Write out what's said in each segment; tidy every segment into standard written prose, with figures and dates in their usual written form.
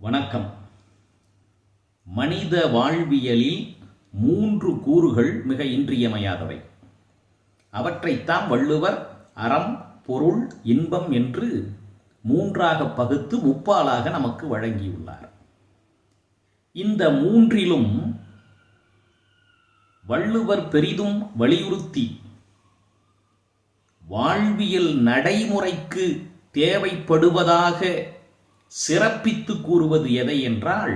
வணக்கம். மனித வாழ்வியலில் 3 கூறுகள் மிக இன்றியமையாதவை. அவற்றைத்தான் வள்ளுவர் அறம், பொருள், இன்பம் என்று 3ஆக பகுத்து முப்பாலாக நமக்கு வழங்கியுள்ளார். இந்த 3லும் வள்ளுவர் பெரிதும் வலியுறுத்தி வாழ்வியல் நடைமுறைக்கு தேவைப்படுவதாக சிறப்பித்து கூறுவது எதை என்றால்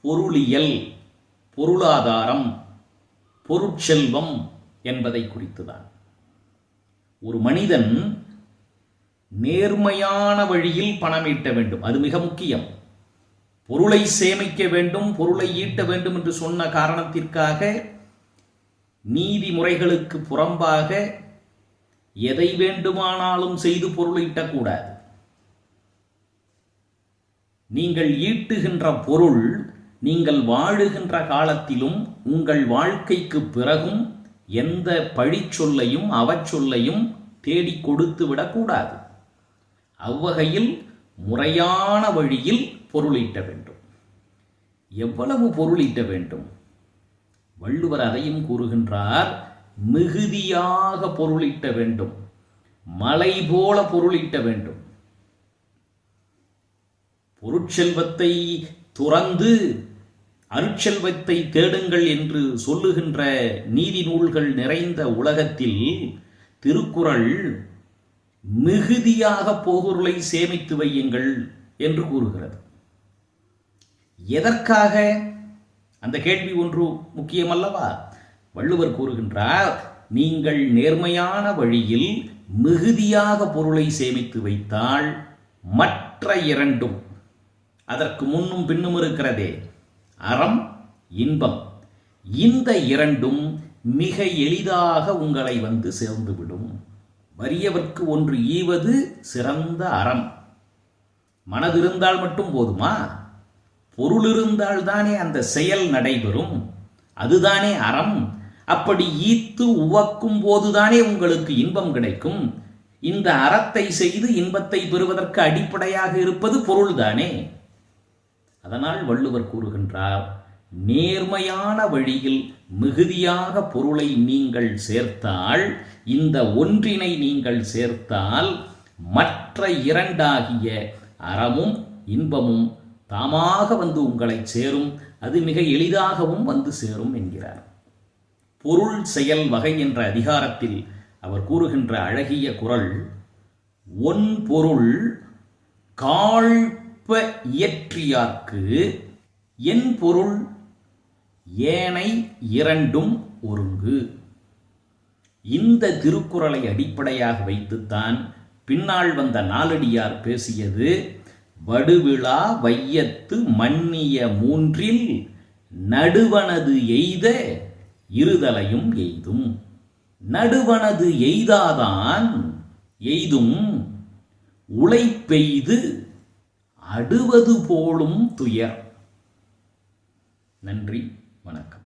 பொருளியல், பொருளாதாரம், பொருட்செல்வம் என்பதை குறித்துதான். ஒரு மனிதன் நேர்மையான வழியில் பணம் ஈட்ட வேண்டும், அது மிக முக்கியம். பொருளை சேமிக்க வேண்டும், பொருளை ஈட்ட வேண்டும் என்று சொன்ன காரணத்திற்காக நீதிமுறைகளுக்கு புறம்பாக எதை வேண்டுமானாலும் செய்து பொருள் ஈட்டக்கூடாது. நீங்கள் ஈட்டுகின்ற பொருள் நீங்கள் வாழுகின்ற காலத்திலும் உங்கள் வாழ்க்கைக்கு பிறகும் எந்த பழிச்சொல்லையும் அவச்சொல்லையும் தேடி கொடுத்து விடக்கூடாது. அவ்வகையில் முறையான வழியில் பொருள் ஈட்ட வேண்டும். எவ்வளவு பொருள் ஈட்ட வேண்டும்? வள்ளுவர் அதையும் கூறுகின்றார். மிகுதியாக பொருள் ஈட்ட வேண்டும், மலை போல பொருள் ஈட்ட வேண்டும். பொருட்செல்வத்தை துறந்து அருட்செல்வத்தை தேடுங்கள் என்று சொல்லுகின்ற நீதி நூல்கள் நிறைந்த உலகத்தில் திருக்குறள் மிகுதியாக பொருளை சேமித்து வையுங்கள் என்று கூறுகிறது. எதற்காக? அந்த கேள்வி ஒன்று முக்கியமல்லவா? வள்ளுவர் கூறுகின்றார், நீங்கள் நேர்மையான வழியில் மிகுதியாக பொருளை சேமித்து வைத்தால் மற்ற இரண்டும், அதற்கு முன்னும் பின்னும் இருக்கிறதே, அறம், இன்பம், இந்த இரண்டும் மிக எளிதாக உங்களை வந்து சேர்ந்துவிடும். வறியவர்க்கு ஒன்று ஈவது சிறந்த அறம். மனதிருந்தால் மட்டும் போதுமா? பொருள் இருந்தால் தானே அந்த செயல் நடைபெறும், அதுதானே அறம். அப்படி ஈத்து உவக்கும் போதுதானே உங்களுக்கு இன்பம் கிடைக்கும். இந்த அறத்தை செய்து இன்பத்தை பெறுவதற்கு அடிப்படையாக இருப்பது பொருள்தானே. அதனால் வள்ளுவர் கூறுகின்றார், நேர்மையான வழியில் மிகுதியாக பொருளை நீங்கள் சேர்த்தால், இந்த ஒன்றினை நீங்கள் சேர்த்தால் மற்ற இரண்டாகிய அறமும் இன்பமும் தாமாக வந்து உங்களை சேரும். அது மிக எளிதாகவும் வந்து சேரும் என்கிறார். பொருள் செயல் வகை என்ற அதிகாரத்தில் அவர் கூறுகின்ற அழகிய குறள், ஒன் பொருள் காழ்ப்ப இயற்றியார்க்கு என் பொருள் ஏனை இரண்டும் ஒருங்கு. இந்த திருக்குறளை அடிப்படையாக வைத்துத்தான் பின்னால் வந்த நாலடியார் பேசியது, வடுவிழா வையத்து மன்னிய மூன்றில் நடுவனது எய்த இருதலையும் எய்தும். நடுவனது எய்தாதான் எய்தும், உழைப்பெய்து அடுவது போலும் துயர். நன்றி, வணக்கம்.